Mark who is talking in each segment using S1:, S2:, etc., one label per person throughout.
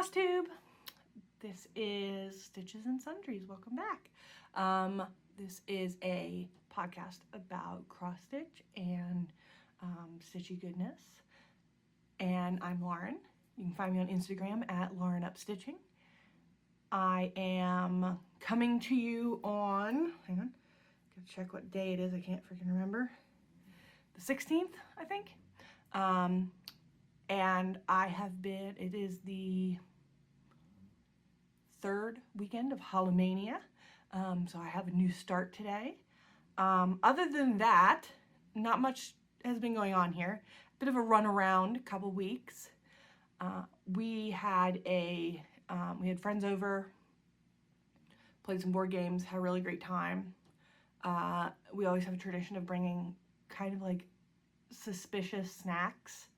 S1: Flosstube. This is Stitches and Sundries. Welcome back. This is a podcast about cross stitch and stitchy goodness. And I'm Lauren. You can find me on Instagram at LaurenUpStitching. I am coming to you on, hang on, gotta check what day it is. I can't freaking remember. The 16th, I think. And I have been, it is the third weekend of Hallo-Mania. So I have a new start today. Other than that, not much has been going on here. Bit of a run around, couple weeks. We had friends over, played some board games, had a really great time. We always have a tradition of bringing kind of like suspicious snacks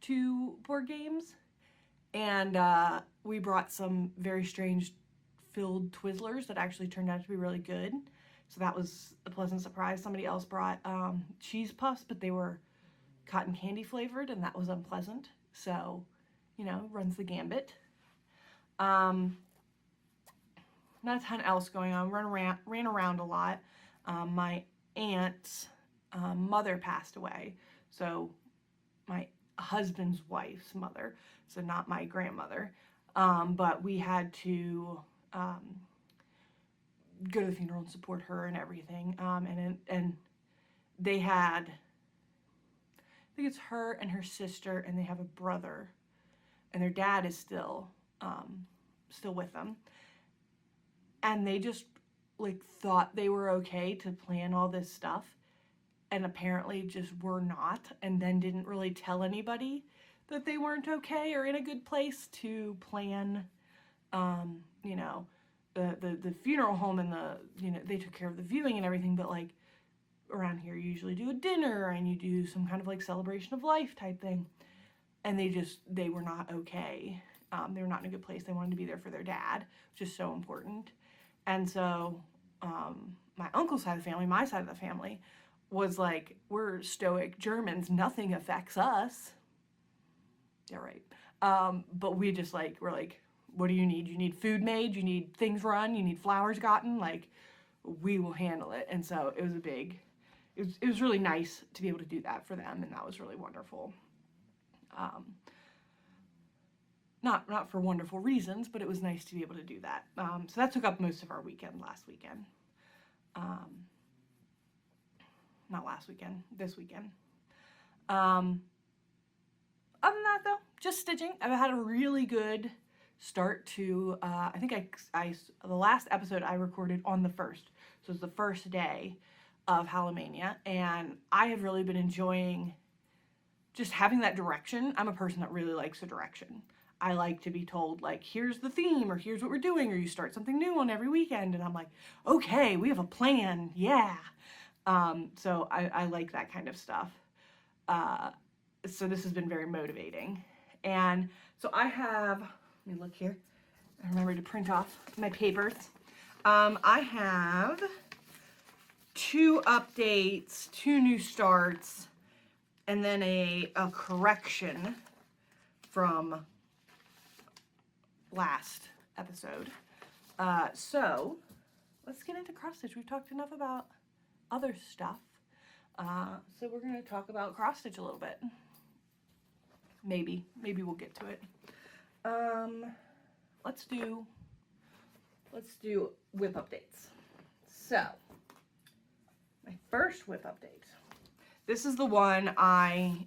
S1: to board games, and we brought some very strange filled Twizzlers that actually turned out to be really good, so that was a pleasant surprise. Somebody else brought cheese puffs, but they were cotton candy flavored, and that was unpleasant, so you know, runs the gambit. Not a ton else going on. Ran around a lot. My aunt's mother passed away, so my husband's wife's mother, so not my grandmother, but we had to go to the funeral and support her and everything, and they had, I think it's her and her sister, and they have a brother, and their dad is still with them, and they just like thought they were okay to plan all this stuff, and apparently just were not, and then didn't really tell anybody that they weren't okay or in a good place to plan, you know, the funeral home, and they took care of the viewing and everything, but like around here you usually do a dinner and you do some kind of like celebration of life type thing, and they were not okay. They were not in a good place. They wanted to be there for their dad, which is so important. And so my uncle's side of the family, my side of the family, was like, we're stoic Germans, nothing affects us. Yeah, right. But we just like, we're like, what do you need? You need food made, you need things run, you need flowers gotten, like, we will handle it. And so it was it was really nice to be able to do that for them, and that was really wonderful. Not for wonderful reasons, but it was nice to be able to do that. So that took up most of our weekend last weekend. Not last weekend, this weekend. Other than that though, just stitching. I've had a really good start to, I think the last episode I recorded on the 1st, so it's the first day of Hallo-Mania, and I have really been enjoying just having that direction. I'm a person that really likes a direction. I like to be told, like, here's the theme, or here's what we're doing, or you start something new on every weekend, and I'm like, okay, we have a plan, yeah. So I like that kind of stuff. So this has been very motivating. And so I have, let me look here, I remember to print off my papers. I have 2 updates, 2 new starts, and then a correction from last episode. So let's get into cross stitch. We've talked enough about other stuff. So we're going to talk about cross stitch a little bit. Maybe we'll get to it. Let's do whip updates. So my first whip update. This is the one I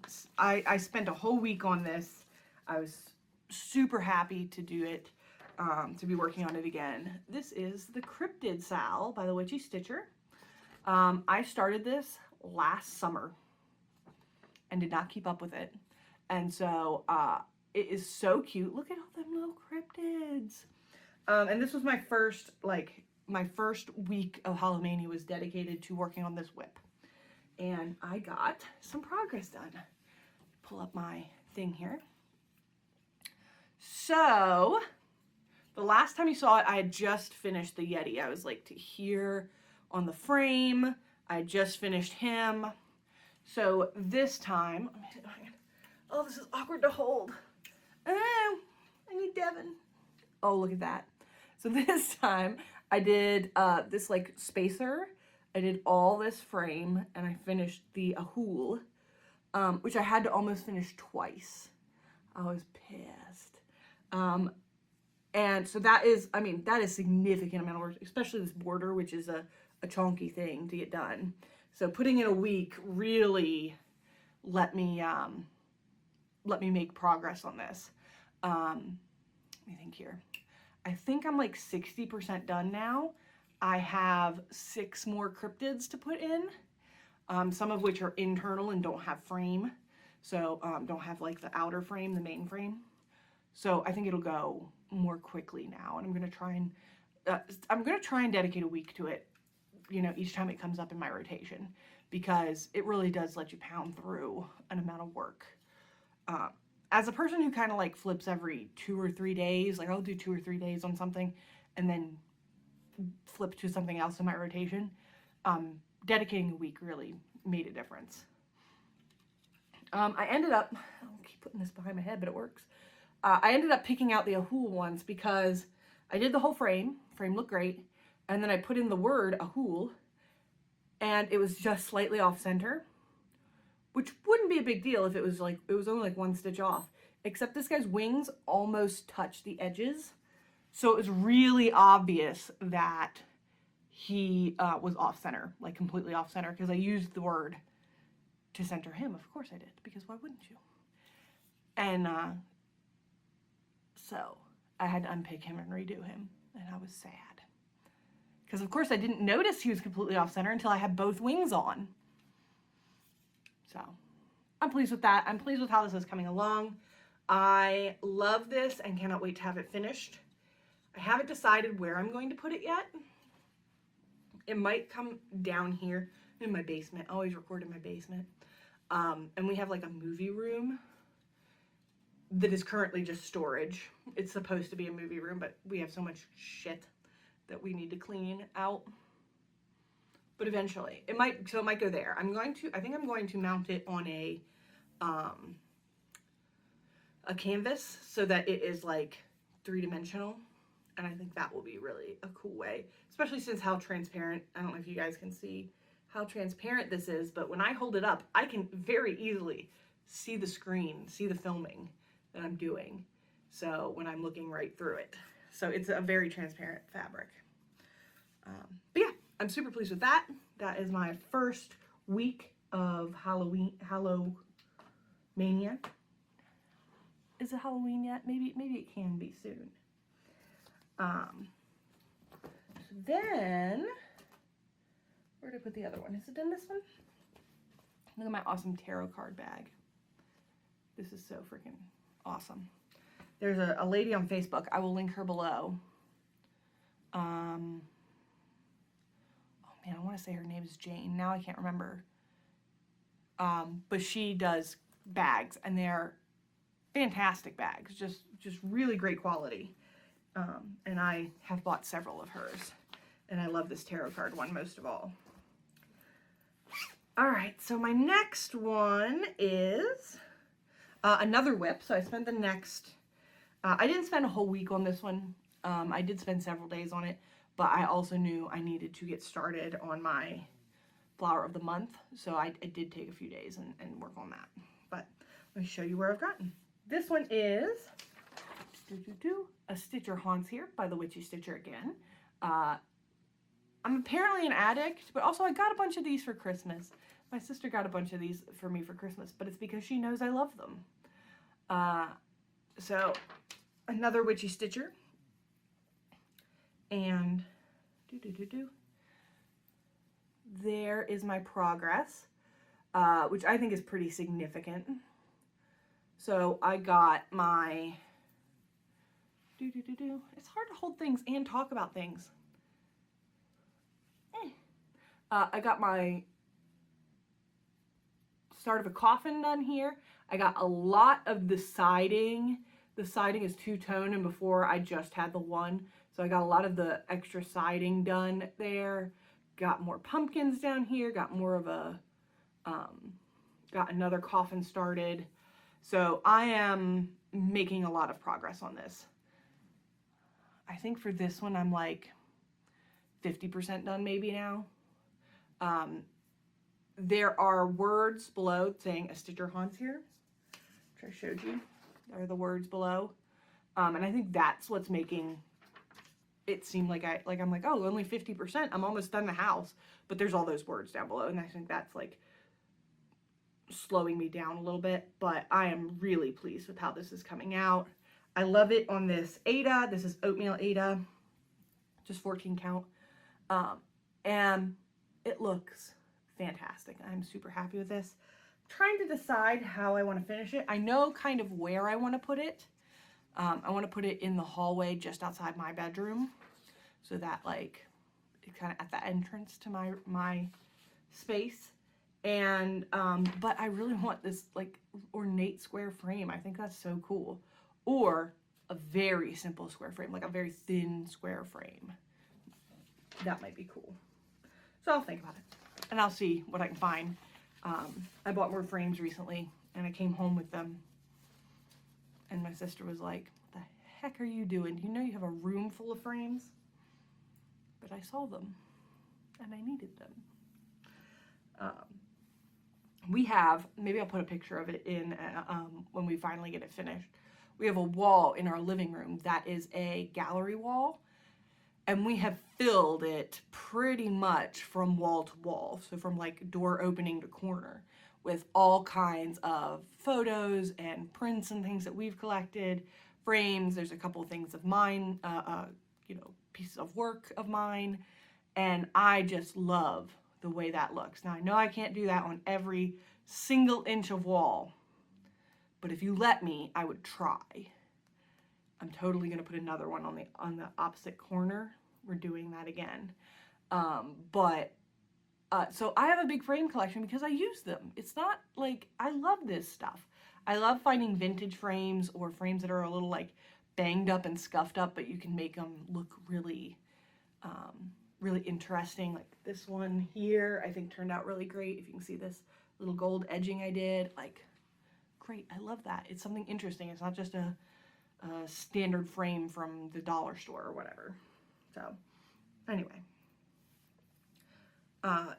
S1: spent a whole week on this. I was super happy to do it, to be working on it again. This is the Cryptid Sal by the Witchy Stitcher. I started this last summer and did not keep up with it. And so it is so cute. Look at all them little cryptids. And this was my first week of Hallo-Mania was dedicated to working on this whip. And I got some progress done. Pull up my thing here. So the last time you saw it, I had just finished the Yeti. I was like to here on the frame. I just finished him. So this time, oh, this is awkward to hold. Oh, I Tiny Devin. Oh, look at that. So this time I did this like spacer. I did all this frame and I finished the Ahool, which I had to almost finish twice. I was pissed. And so that is, I mean, that is significant amount of work, especially this border, which is a chunky thing to get done. So putting in a week really let me make progress on this. Let me think here. I think I'm like 60% done now. I have 6 more cryptids to put in, some of which are internal and don't have frame. So don't have like the outer frame, the main frame. So I think it'll go more quickly now. And I'm gonna try and dedicate a week to it, you know, each time it comes up in my rotation, because it really does let you pound through an amount of work. As a person who kind of like flips every 2 or 3 days, like I'll do 2 or 3 days on something and then flip to something else in my rotation, dedicating a week really made a difference. I ended up, I'll keep putting this behind my head, but it works. I ended up picking out the Ahool ones because I did the whole frame looked great, and then I put in the word Ahool, and it was just slightly off center, which wouldn't be a big deal if it was like, it was only like 1 stitch off, except this guy's wings almost touched the edges. So it was really obvious that he was off center, like completely off center, because I used the word to center him. Of course I did, because why wouldn't you? And so I had to unpick him and redo him, and I was sad. Because of course I didn't notice he was completely off center until I had both wings on. So I'm pleased with that. I'm pleased with how this is coming along. I love this and cannot wait to have it finished. I haven't decided where I'm going to put it yet. It might come down here in my basement. I always record in my basement. And we have like a movie room that is currently just storage. It's supposed to be a movie room, but we have so much shit that we need to clean out. But eventually it might go there. I think I'm going to mount it on a canvas so that it is like 3-dimensional. And I think that will be really a cool way, especially since how transparent, I don't know if you guys can see how transparent this is, but when I hold it up, I can very easily see the screen, see the filming that I'm doing. So when I'm looking right through it. So it's a very transparent fabric. But yeah, I'm super pleased with that. That is my first week of Hallo-Mania. Is it Halloween yet? Maybe it can be soon. Then, where did I put the other one? Is it in this one? Look at my awesome tarot card bag. This is so freaking awesome. There's a lady on Facebook. I will link her below. Oh man, I want to say her name is Jane. Now I can't remember. But she does bags, and they're fantastic bags. Just really great quality. And I have bought several of hers. And I love this tarot card one most of all. All right, so my next one is another whip. So I spent the next, I didn't spend a whole week on this one. I did spend several days on it, but I also knew I needed to get started on my flower of the month. So I did take a few days and work on that. But let me show you where I've gotten. This one is a Stitcher Haunts here by the Witchy Stitcher again. I'm apparently an addict, but also I got a bunch of these for Christmas. My sister got a bunch of these for me for Christmas, but it's because she knows I love them. So another Witchy Stitcher. And there is my progress, which I think is pretty significant. So I got my It's hard to hold things and talk about things. I got my start of a coffin done here. I got a lot of the siding. The siding is 2-tone, and before I just had the one. So I got a lot of the extra siding done there. Got more pumpkins down here. Got more of a, got another coffin started. So I am making a lot of progress on this. I think for this one, I'm like 50% done maybe now. There are words below saying a Stitcher haunts here, which I showed you. There are the words below. And I think that's what's making it seem like I'm like, oh, only 50%. I'm almost done the house. But there's all those words down below. And I think that's like slowing me down a little bit. But I am really pleased with how this is coming out. I love it on this Ada. This is oatmeal Ada, just 14 count. And it looks fantastic. I'm super happy with this. I'm trying to decide how I want to finish it. I know kind of where I want to put it. I want to put it in the hallway just outside my bedroom, so that like it's kind of at the entrance to my space. And but I really want this like ornate square frame. I think that's so cool. Or a very simple square frame, like a very thin square frame. That might be cool. So I'll think about it, and I'll see what I can find. I bought more frames recently, and I came home with them, and my sister was like, "What the heck are you doing? You know you have a room full of frames?" But I saw them, and I needed them. We have, maybe I'll put a picture of it in when we finally get it finished. We have a wall in our living room that is a gallery wall. And we have filled it pretty much from wall to wall. So from like door opening to corner, with all kinds of photos and prints and things that we've collected, frames. There's a couple of things of mine, you know, pieces of work of mine. And I just love the way that looks. Now I know I can't do that on every single inch of wall, but if you let me, I would try. I'm totally going to put another one on the opposite corner. We're doing that again. So I have a big frame collection because I use them. It's not like, I love this stuff. I love finding vintage frames or frames that are a little like banged up and scuffed up, but you can make them look really, really interesting. Like this one here, I think turned out really great. If you can see this little gold edging I did, like, great. I love that. It's something interesting. It's not just a standard frame from the dollar store or whatever. So anyway,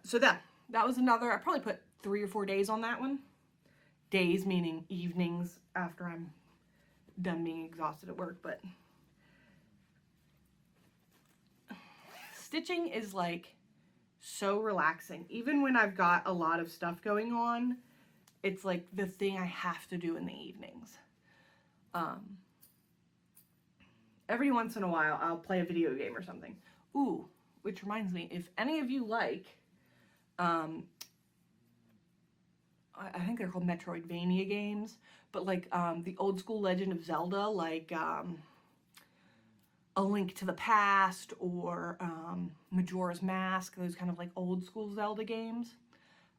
S1: so that was another, I probably put 3 or 4 days on that one. Days meaning evenings after I'm done being exhausted at work. But stitching is like so relaxing. Even when I've got a lot of stuff going on, it's like the thing I have to do in the evenings. Every once in a while, I'll play a video game or something. Ooh, which reminds me, if any of you like, I think they're called Metroidvania games, but like the old school Legend of Zelda, like A Link to the Past or Majora's Mask, those kind of like old school Zelda games.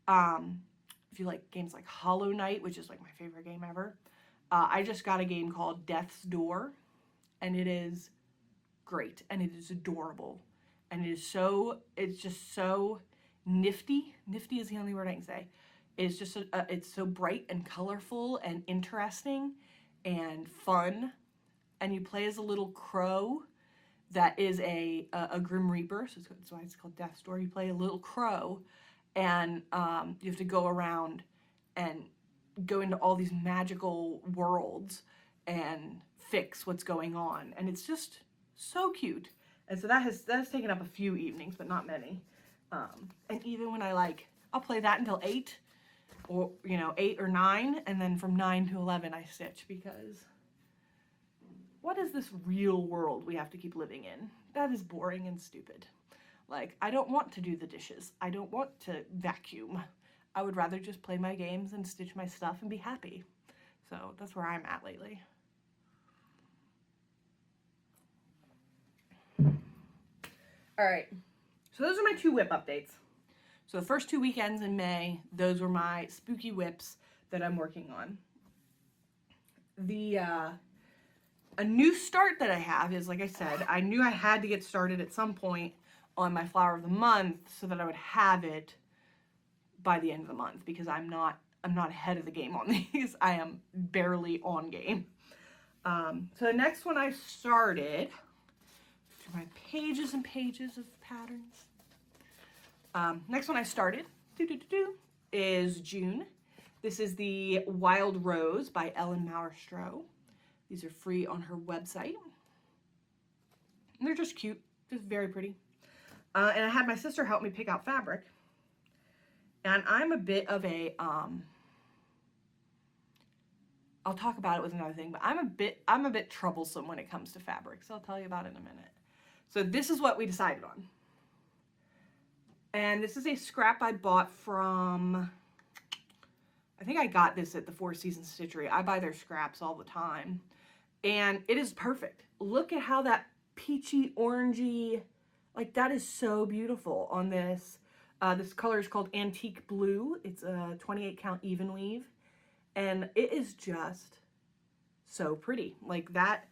S1: If you like games like Hollow Knight, which is like my favorite game ever, I just got a game called Death's Door. And it is great, and it is adorable, and it's just so nifty. Nifty is the only word I can say. It's just, it's so bright and colorful and interesting and fun. And you play as a little crow that is a Grim Reaper, so that's why it's called Death's Door. You play a little crow, and you have to go around and go into all these magical worlds and fix what's going on, and it's just so cute. And so that has taken up a few evenings, but not many. And even when I'll play that until 8, or 8 or 9, and then from 9 to 11 I stitch, because what is this real world we have to keep living in? That is boring and stupid. Like, I don't want to do the dishes. I don't want to vacuum. I would rather just play my games and stitch my stuff and be happy. So that's where I'm at lately. All right, so those are my 2 whip updates. So the first 2 weekends in May, those were my spooky whips that I'm working on. A new start that I have is, like I said, I knew I had to get started at some point on my flower of the month so that I would have it by the end of the month, because I'm not ahead of the game on these. I am barely on game. So the next one I started, my pages and pages of patterns. Next one I started is June. This is the Wild Rose by Maurer-Stroh. These are free on her website. And they're just cute, just very pretty. And I had my sister help me pick out fabric. And I'm a bit of a, I'll talk about it with another thing, but I'm a bit troublesome when it comes to fabric. So I'll tell you about it in a minute. So this is what we decided on. And this is a scrap I bought from, I think I got this at the Four Seasons Stitchery. I buy their scraps all the time. And it is perfect. Look at how that peachy, orangey, like that is so beautiful on this. This color is called Antique Blue. It's a 28 count even weave. And it is just so pretty. Like that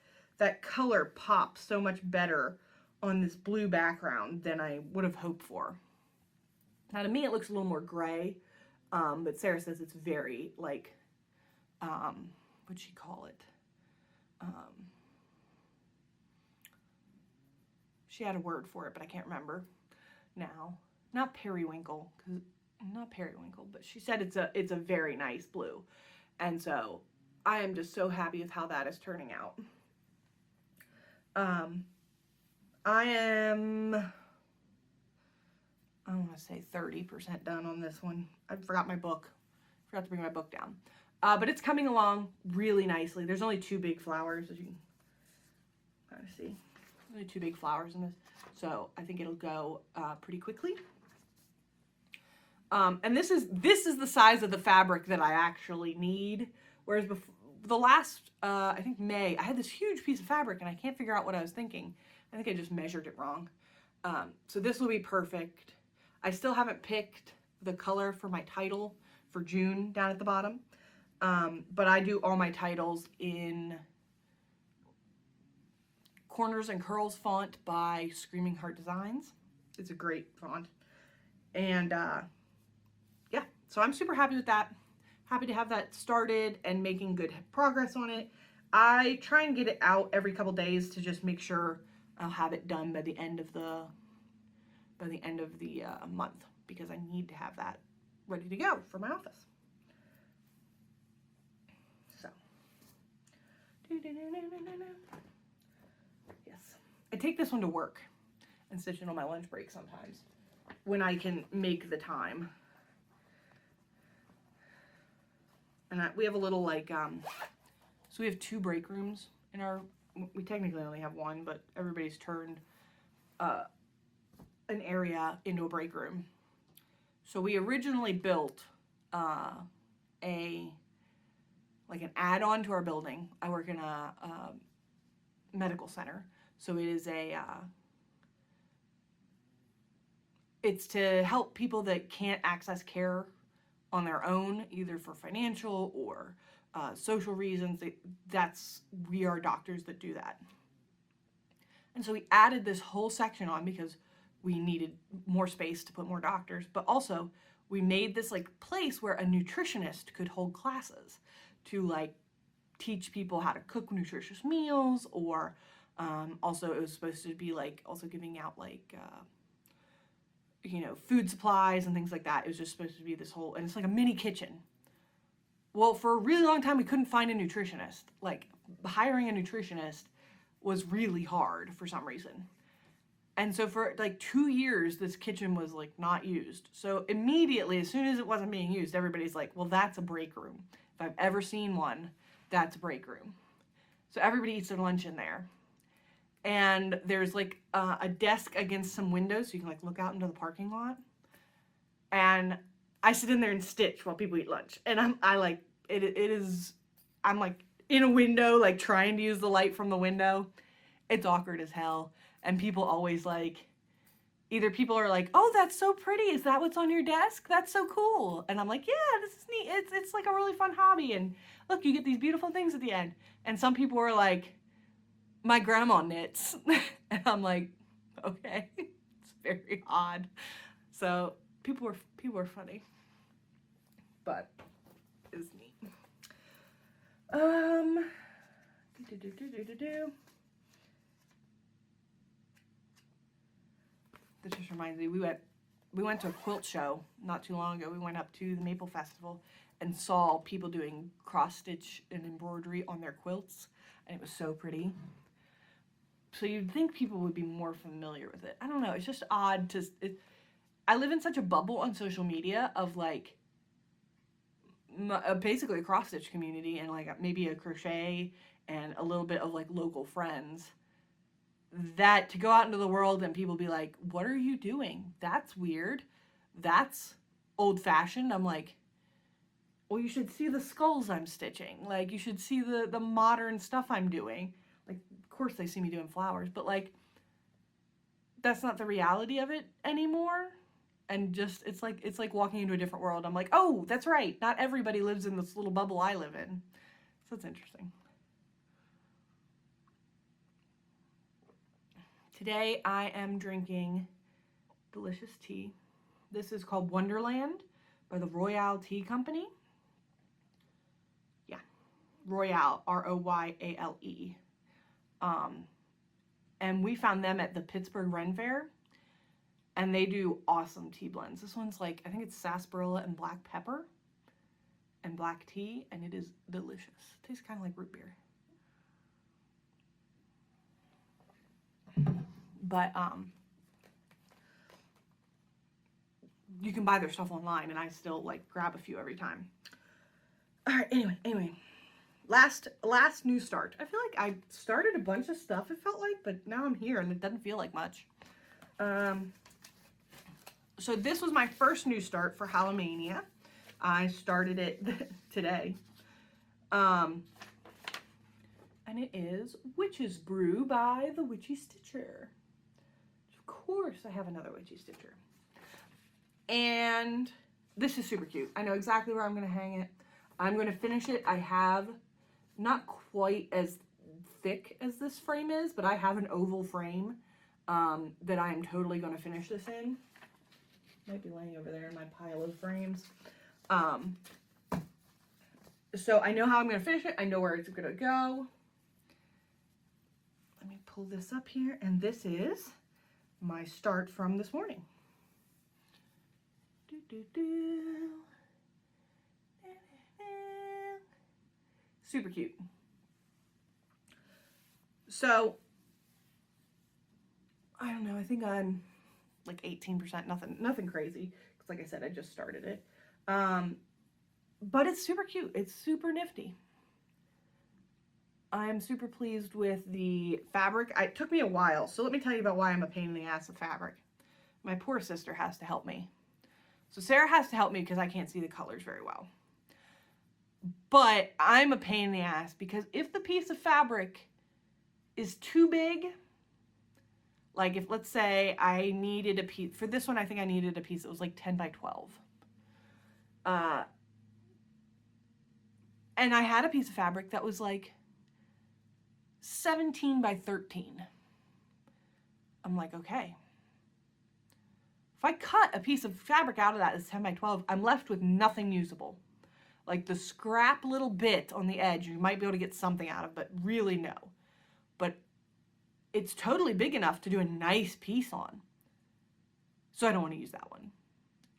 S1: color pops so much better on this blue background than I would have hoped for. Now to me it looks a little more gray, but Sarah says it's very like, what'd she call it? She had a word for it, but I can't remember now. Not periwinkle, but she said it's a very nice blue. And so I am just so happy with how that is turning out. I want to say 30% done on this one. I forgot my book. Forgot to bring my book down. But it's coming along really nicely. There's only 2 big flowers, as you can kind of see. Only 2 big flowers in this. So I think it'll go pretty quickly. And this is the size of the fabric that I actually need. Whereas before, the last, I think May, I had this huge piece of fabric and I can't figure out what I was thinking. I think I just measured it wrong. So this will be perfect. I still haven't picked the color for my title for June down at the bottom. But I do all my titles in Corners and Curls font by ScreamingHeartDesign. It's a great font. And yeah, so I'm super happy with that. Happy to have that started and making good progress on it. I try and get it out every couple days to just make sure I'll have it done by the end of the month, because I need to have that ready to go for my office. So, yes, I take this one to work and stitch it on my lunch break sometimes when I can make the time. And we have a little like, so we have 2 break rooms in our, we technically only have 1, but everybody's turned an area into a break room. So we originally built an add-on to our building. I work in a medical center. So it is it's to help people that can't access care on their own, either for financial or social reasons. We are doctors that do that. And so we added this whole section on because we needed more space to put more doctors, but also we made this like place where a nutritionist could hold classes to like teach people how to cook nutritious meals, or also it was supposed to be like also giving out like you know, food supplies and things like that. It was just supposed to be this whole, and it's like a mini kitchen. Well, for a really long time we couldn't find a nutritionist. Like hiring a nutritionist was really hard for some reason. And so for like 2 years, this kitchen was like not used. So immediately, as soon as it wasn't being used, everybody's like, well, that's a break room. If I've ever seen one, that's a break room. So everybody eats their lunch in there. And there's like a desk against some windows so you can like look out into the parking lot. And I sit in there and stitch while people eat lunch. And I'm like in a window, like trying to use the light from the window. It's awkward as hell. And people always like, either people are like, oh, that's so pretty. Is that what's on your desk? That's so cool. And I'm like, yeah, this is neat. It's like a really fun hobby. And look, you get these beautiful things at the end. And some people are like, my grandma knits. And I'm like, okay, it's very odd. So people were funny, but it was neat. This just reminds me, we went to a quilt show not too long ago. We went up to the Maple Festival and saw people doing cross stitch and embroidery on their quilts, and it was so pretty. So you'd think people would be more familiar with it. I don't know, it's just odd to, I live in such a bubble on social media of like, basically a cross stitch community and like maybe a crochet and a little bit of like local friends, that to go out into the world and people be like, what are you doing? That's weird. That's old fashioned. I'm like, well, you should see the skulls I'm stitching. Like, you should see the modern stuff I'm doing. Like, of course they see me doing flowers, but like, that's not the reality of it anymore. And just, it's like walking into a different world. I'm like, oh, that's right. Not everybody lives in this little bubble I live in. So it's interesting. Today I am drinking delicious tea. This is called Wonderland by the Royale Tea Company. Yeah, Royale, R-O-Y-A-L-E. And we found them at the Pittsburgh Ren Fair, and they do awesome tea blends. This one's like, I think it's sarsaparilla and black pepper and black tea, and it is delicious. It tastes kind of like root beer. But you can buy their stuff online, and I still like grab a few every time. All right, anyway, last new start. I feel like I started a bunch of stuff, it felt like, but now I'm here and it doesn't feel like much. So this was my first new start for Hallo-Mania. I started it today. And it is Witch's Brew by the Witchy Stitcher. Of course I have another Witchy Stitcher. And this is super cute. I know exactly where I'm going to hang it. I'm going to finish it. I have not quite as thick as this frame is, but I have an oval frame that I am totally going to finish this in. Might be laying over there in my pile of frames. So I know how I'm going to finish it. I know where it's going to go. Let me pull this up here, and this is my start from this morning. Super cute. So I don't know, I think I'm like 18%, nothing crazy, because like I said, I just started it. But it's super cute. It's super nifty. I'm super pleased with the fabric. It took me a while, so let me tell you about why I'm a pain in the ass of fabric. My poor sister has to help me. So Sarah has to help me because I can't see the colors very well. But I'm a pain in the ass because if the piece of fabric is too big, like if, let's say I needed a piece, for this one I think I needed a piece that was like 10 by 12. And I had a piece of fabric that was like 17 by 13. I'm like, okay. If I cut a piece of fabric out of that that's 10 by 12, I'm left with nothing usable. Like the scrap little bit on the edge, you might be able to get something out of, but really no. But it's totally big enough to do a nice piece on. So I don't want to use that one.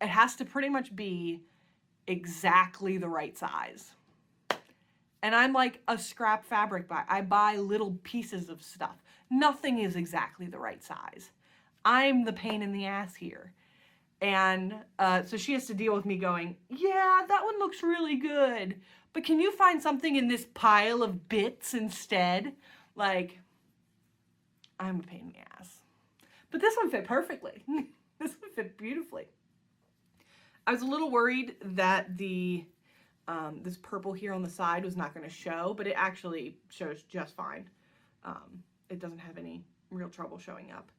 S1: It has to pretty much be exactly the right size. And I'm like a scrap fabric buyer. I buy little pieces of stuff. Nothing is exactly the right size. I'm the pain in the ass here. And so she has to deal with me going, yeah, that one looks really good, but can you find something in this pile of bits instead? Like, I'm a pain in the ass. But this one fit perfectly. This one fit beautifully. I was a little worried that the this purple here on the side was not going to show, but it actually shows just fine. It doesn't have any real trouble showing up.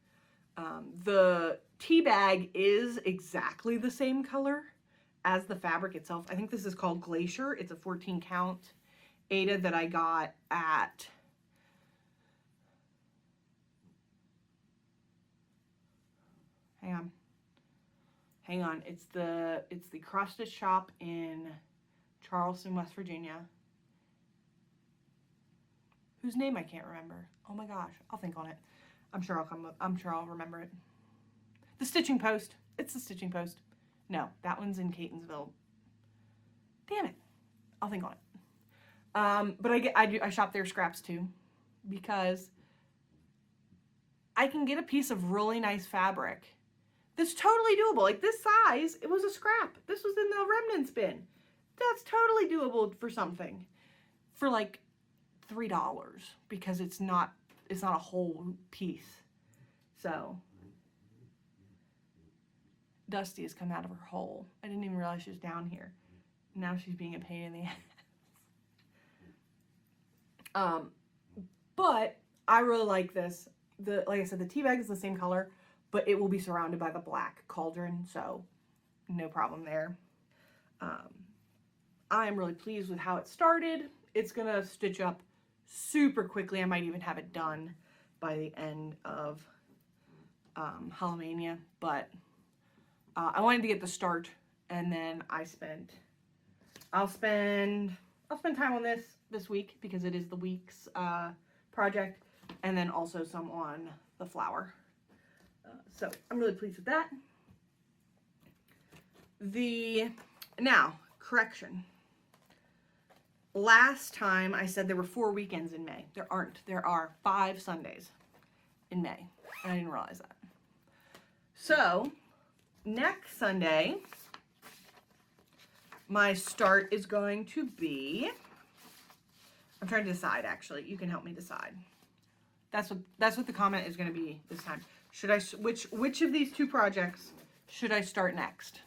S1: The tea bag is exactly the same color as the fabric itself. I think this is called Glacier. It's a 14 count Aida that I got at hang on. It's the cross stitch shop in Charleston, West Virginia. whose name I can't remember. Oh my gosh, I'll think on it. I'm sure I'll remember it. The Stitching Post. It's the Stitching Post. No, that one's in Catonsville. Damn it. I'll think on it. But I shop their scraps too, because I can get a piece of really nice fabric that's totally doable. Like this size, it was a scrap. This was in the remnants bin. That's totally doable for something. For like $3, because it's not a whole piece. So Dusty has come out of her hole. I didn't even realize she was down here. Now she's being a pain in the ass. But I really like this. Like I said, the tea bag is the same color, but it will be surrounded by the black cauldron, so no problem there. I'm really pleased with how it started. It's gonna stitch up super quickly. I might even have it done by the end of Hallo-Mania, but I wanted to get the start, and then I'll spend time on this week, because it is the week's project, and then also some on the flower. So I'm really pleased with that. Now, correction. Last time I said there were 4 weekends in May. There aren't. There are 5 Sundays in May. And I didn't realize that. So, next Sunday, my start is going to be, I'm trying to decide, actually. You can help me decide. That's what the comment is going to be this time. Which of these 2 projects should I start next?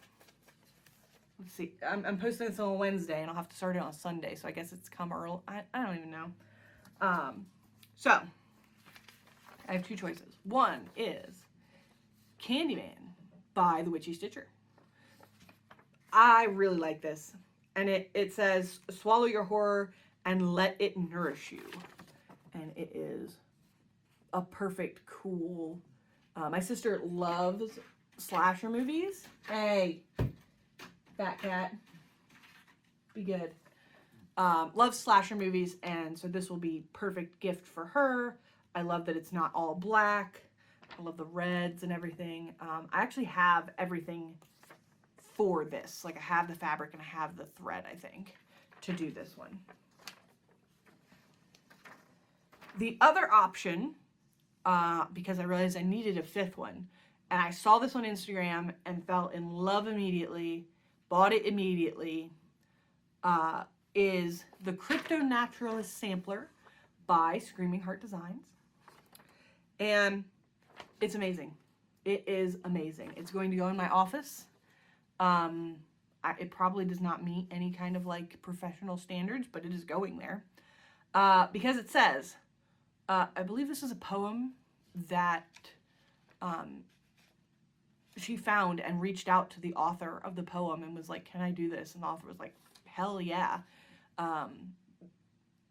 S1: Let's see. I'm posting this on Wednesday, and I'll have to start it on Sunday, so I guess it's come early. I don't even know. So, I have 2 choices. One is Candyman by the Witchy Stitcher. I really like this. And it says, swallow your horror and let it nourish you. And it is a perfect, cool... my sister loves slasher movies. Hey, fat cat. Be good. Loves slasher movies, and so this will be perfect gift for her. I love that it's not all black. I love the reds and everything. I actually have everything for this. Like, I have the fabric and I have the thread, I think, to do this one. The other option, because I realized I needed a 5th one, and I saw this on Instagram and fell in love immediately, bought it immediately, is the CryptoNaturalist sampler by ScreamingHeartDesign. And it's amazing. It is amazing. It's going to go in my office. It probably does not meet any kind of like professional standards, but it is going there. Because it says, I believe this is a poem that she found and reached out to the author of the poem and was like, can I do this? And the author was like, hell yeah.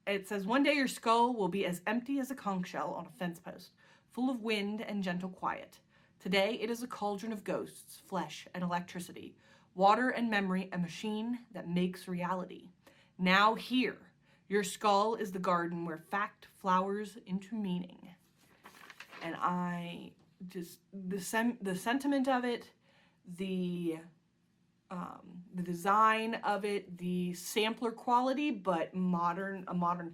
S1: It says, one day your skull will be as empty as a conch shell on a fence post, full of wind and gentle quiet. Today it is a cauldron of ghosts, flesh, and electricity, water and memory, a machine that makes reality. Now here, your skull is the garden where fact flowers into meaning. And I just, the sentiment of it, the design of it, the sampler quality, but a modern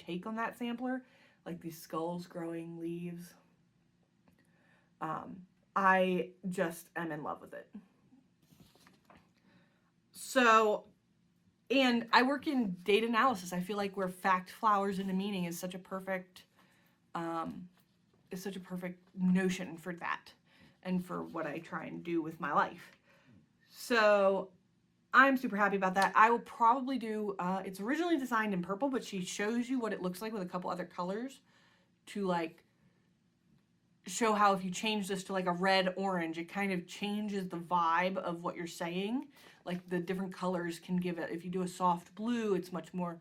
S1: take on that sampler, like these skulls growing leaves. I just am in love with it. So, and I work in data analysis. I feel like where fact flowers into meaning is such a perfect, notion for that and for what I try and do with my life. So I'm super happy about that. I will probably do, it's originally designed in purple, but she shows you what it looks like with a couple other colors to like show how if you change this to like a red orange, it kind of changes the vibe of what you're saying. Like the different colors can give it, if you do a soft blue, it's much more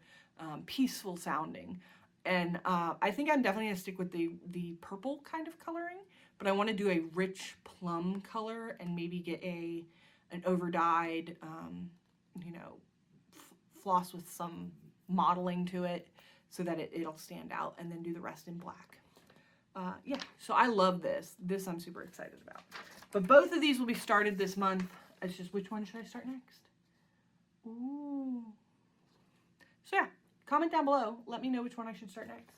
S1: peaceful sounding. And I think I'm definitely gonna stick with the purple kind of coloring, but I wanna do a rich plum color and maybe get an over-dyed, floss with some modeling to it. so that it'll stand out, and then do the rest in black. Yeah, so I love this. This I'm super excited about. But both of these will be started this month. It's just, which one should I start next? Ooh. So yeah, comment down below. Let me know which one I should start next.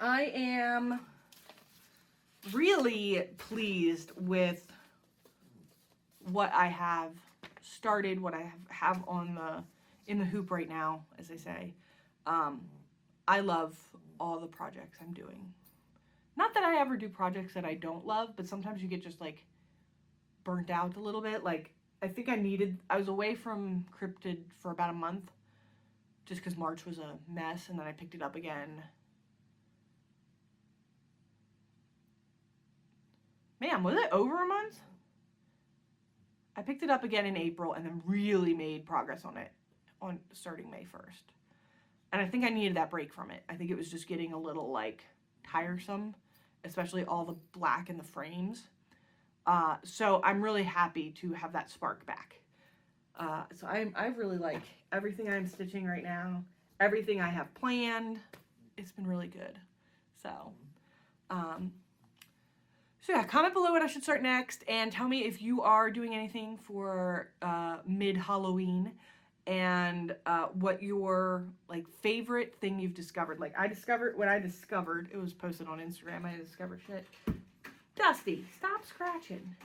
S1: I am really pleased with what I have started, what I have on in the hoop right now, as they say. I love all the projects I'm doing. Not that I ever do projects that I don't love, but sometimes you get just like burnt out a little bit. Like, I think I was away from Cryptid for about a month just because March was a mess, and then I picked it up again. Man, was it over a month? I picked it up again in April and then really made progress on it on starting May 1st. And I think I needed that break from it. I think it was just getting a little like tiresome, especially all the black in the frames. So I'm really happy to have that spark back. So I really like everything I'm stitching right now, everything I have planned. It's been really good. So yeah, comment below what I should start next, and tell me if you are doing anything for mid-Halloween, and what your like favorite thing you've discovered. Like, when I discovered, it was posted on Instagram, I discovered shit. Dusty, stop scratching.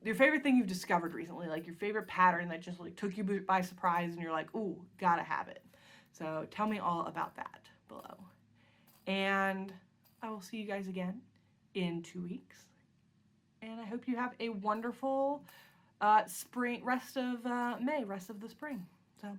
S1: Your favorite thing you've discovered recently, like your favorite pattern that just like took you by surprise and you're like, ooh, gotta have it. So tell me all about that below. And I will see you guys again in 2 weeks. And I hope you have a wonderful rest of May, rest of the spring. So